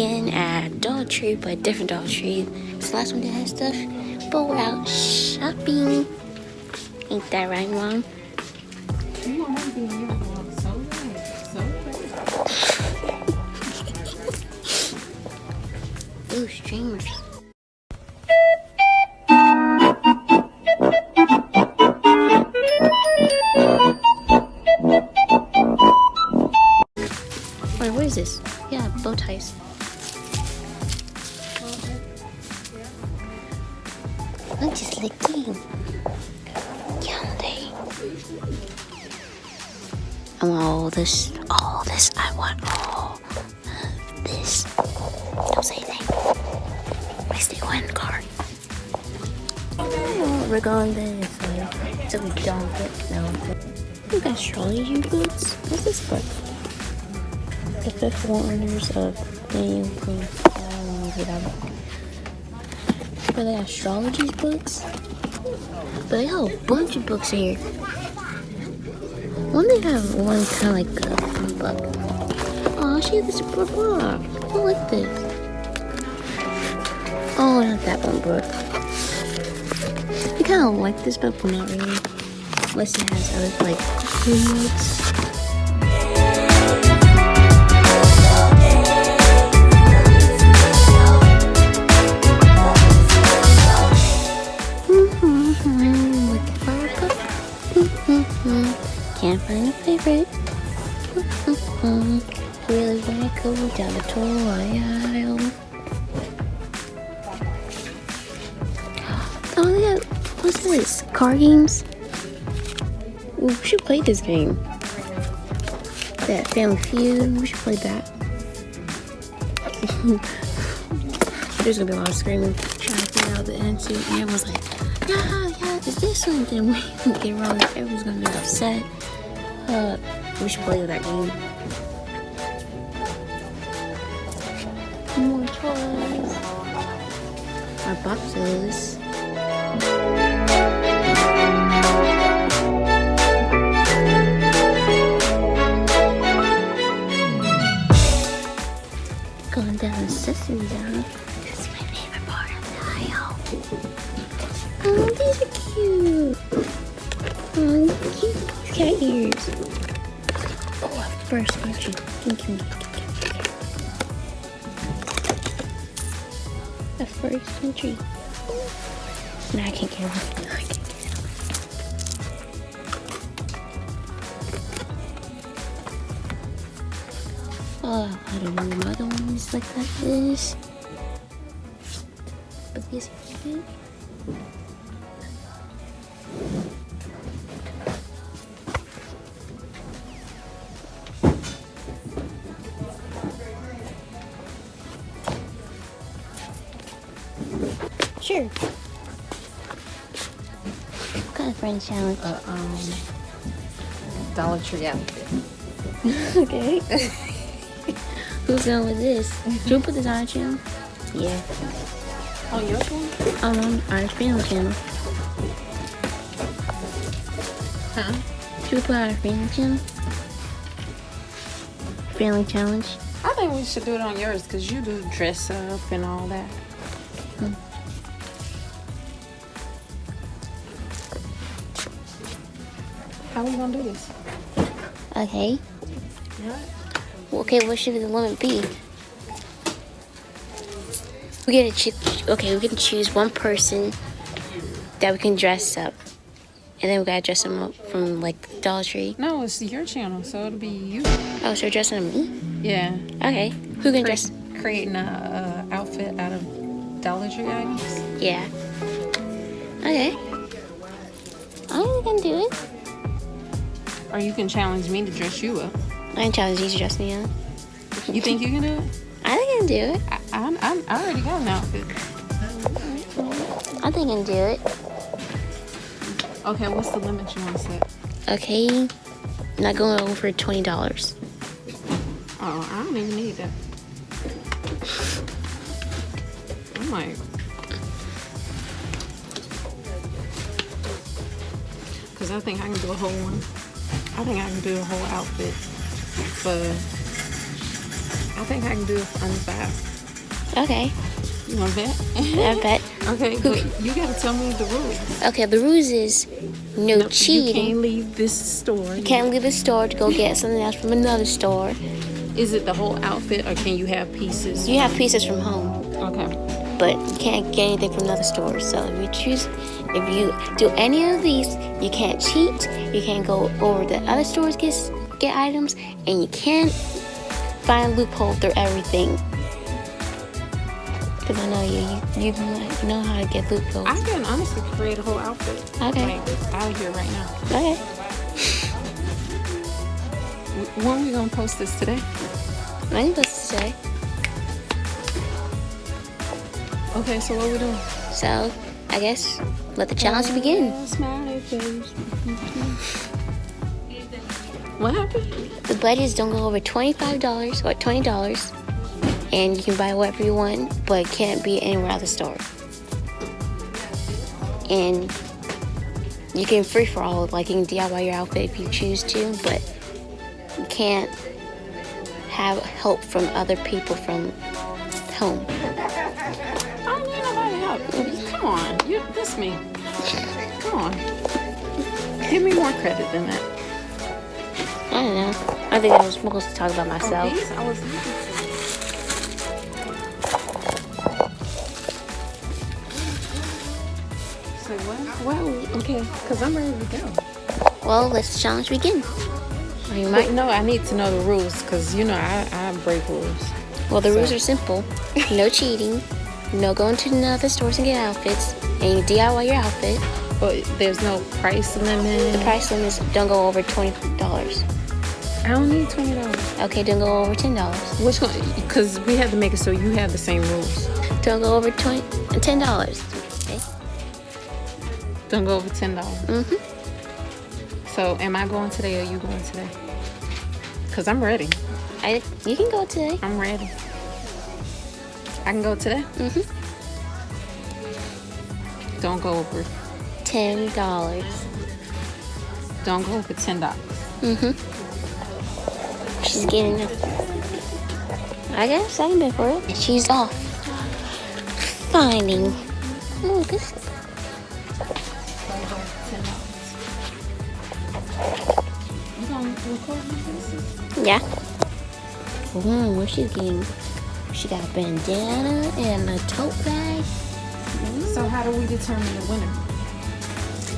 again at Dollar Tree, but different Dollar Tree. It's the last one that has stuff, but we're out shopping. Ain't that right, Mom? You don't want to be in your vlog so bad. Ooh, streamers. Wait, what is this? Yeah, bow ties. I'm just licking. Yummy. I want all this. All this. I want all of this. Don't say anything. I stay one car. Oh, regardless. So we don't get no. We got astrology books. What's this book? The 5 Wonders of Being Queen. I don't know whatever. But they got astrology books. But they have a bunch of books here. One they have one kind of like a book. Oh, she has this book. I like this. Oh, not that one book. I kind of like this book, but not really. Unless it has other like notes. Can't find a favorite. Really wanna go down the toy aisle. Oh, they got, what's this? Card games? Ooh, we should play this game. That Family Feud, we should play that. There's gonna be a lot of screaming, trying to figure out the answer, and everyone's like, yeah, it's this one. Then we get wrong, everyone's gonna be upset. We should play that game. More toys. Our boxes. Going down the Sesame Zone. That's my favorite part of the aisle. Oh, these are cute. Oh, cute cat ears. Oh, first country. The first country. No, I can't get it. Oh, I don't know my other ones like this. But these are cute. Sure. What kind of friend challenge? Dollar Tree outfit. Okay. Who's going with this? Should we put this on our channel? Yeah. On your channel? On our family channel. Huh? Should we put on our family channel? Family challenge? I think we should do it on yours because you do dress up and all that. How are we gonna do this? Okay. Okay, what should the limit be? We're gonna choose one person that we can dress up. And then we gotta dress them up from like Dollar Tree. No, it's your channel, so it'll be you. Oh, so you're dressing up me? Yeah. Okay. Who can dress? Creating a outfit out of Dollar Tree items. Yeah. Okay. I think I can do it. Or you can challenge me to dress you up. I can challenge you to dress me up. You think you can do it? I think I can do it. I already got an outfit. I think I can do it. Okay, what's the limit you want to set? Okay. Not going over $20. Oh, I don't even need that. I'm like, because I think I can do a whole one. I think I can do a whole outfit for, I think I can do it for under $5. Okay. You want to bet? I bet. Okay, but you got to tell me the rules. Okay, the rules is no cheating. You can't leave this store. You can't leave the store to go get something else from another store. Is it the whole outfit, or can you have pieces? You have pieces from home. Okay. But you can't get anything from another store. So if you do any of these, you can't cheat. You can't go over the other stores get items, and you can't find a loophole through everything. Because I know you know how to get loopholes. I can honestly create a whole outfit. Okay. Like, out here right now. Okay. When are we gonna post this today? I think that's today. Okay, so what are we doing? So I guess let the challenge begin. Smiley face. What happened? The budgets don't go over $25 or $20. And you can buy whatever you want, but it can't be anywhere out of the store. And you can free for all, like you can DIY your outfit if you choose to, but you can't have help from other people from home. I don't need nobody help. Come on, this me. Come on. Give me more credit than that. I don't know. I think I was supposed to talk about myself. Oh, these I was looking for. Say what? Well, okay, because I'm ready to go. Well, let's the challenge begin. Are you But no, I need to know the rules, because you know I break rules. Well, the rules are simple. No cheating. No going to another stores and get outfits. And you DIY your outfit. But there's no price limit. The price limit is don't go over $20. I don't need $20. Okay, don't go over $10. Which one? Because we have to make it so you have the same rules. Don't go over $10. Okay. Don't go over $10. Mm-hmm. So am I going today, or you going today? Because I'm ready. You can go today. I'm ready. I can go today? Mm-hmm. Don't go over $10. Don't go over $10. Mm-hmm. She's getting up. I guess I can pay for it. She's off. Finding. Oh, this. You gonna record my faces? Yeah. What she's getting? She got a bandana and a tote bag. So how do we determine the winner?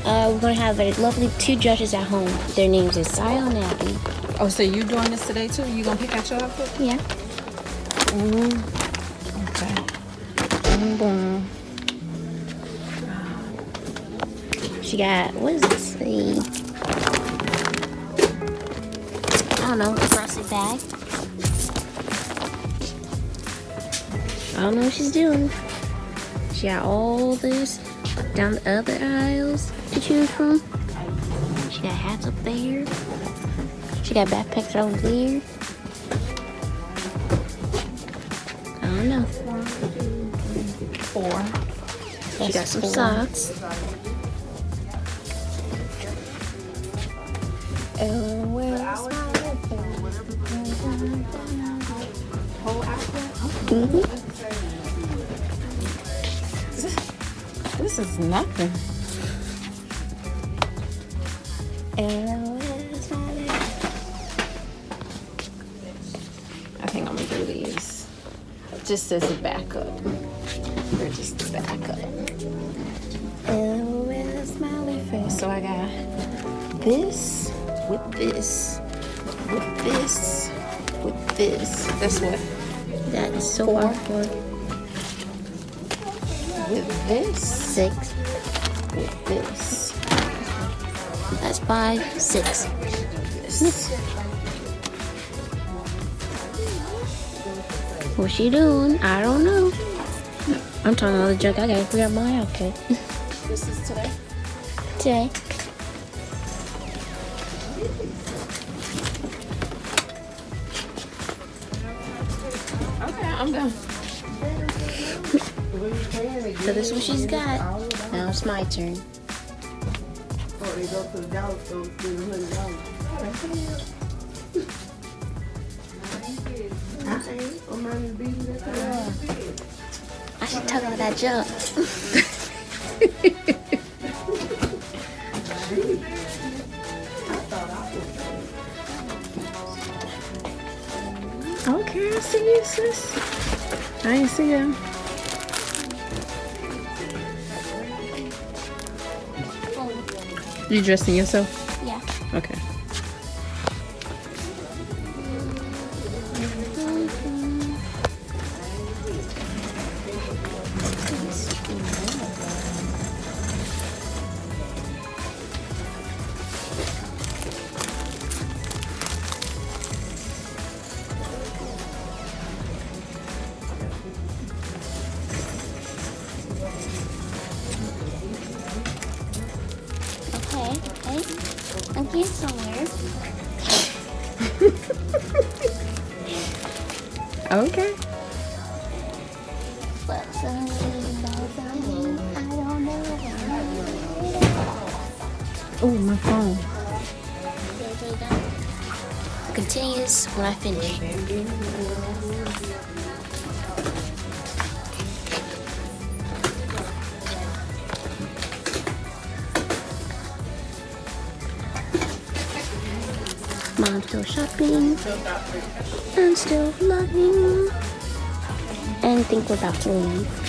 We're gonna have a lovely 2 judges at home. Their names is Sion and Abby. Oh, so you doing this today too? You gonna pick out your outfit? Yeah. Okay. Boom, boom. She got, what is this? I don't know, a plastic bag. I don't know what she's doing. She got all this down the other aisles to choose from. She got hats up there. She got backpacks over there. I don't know. 4. She got some socks. Whole outfit? Mm-hmm. This is nothing. I think I'm gonna do these just as a backup. Or just a backup. Smiley face. So I got this with this with this with this. That's what? That is so 4. awkward. With this. 6. With this. That's 5, 6. This. What's she doing? I don't know. I'm talking all the junk. I gotta figure out my outfit. This is today. Today. Okay, I'm done. So this is what she's got. Now it's my turn. should talk about that junk. Okay, I see you, sis. I ain't see you. You dressing yourself? Yeah. Okay. Okay. I'm getting somewhere. Okay. Well, I don't know. Oh, my phone. Continues when I finish. Mom's still shopping. I'm still vlogging. And think we're about to leave.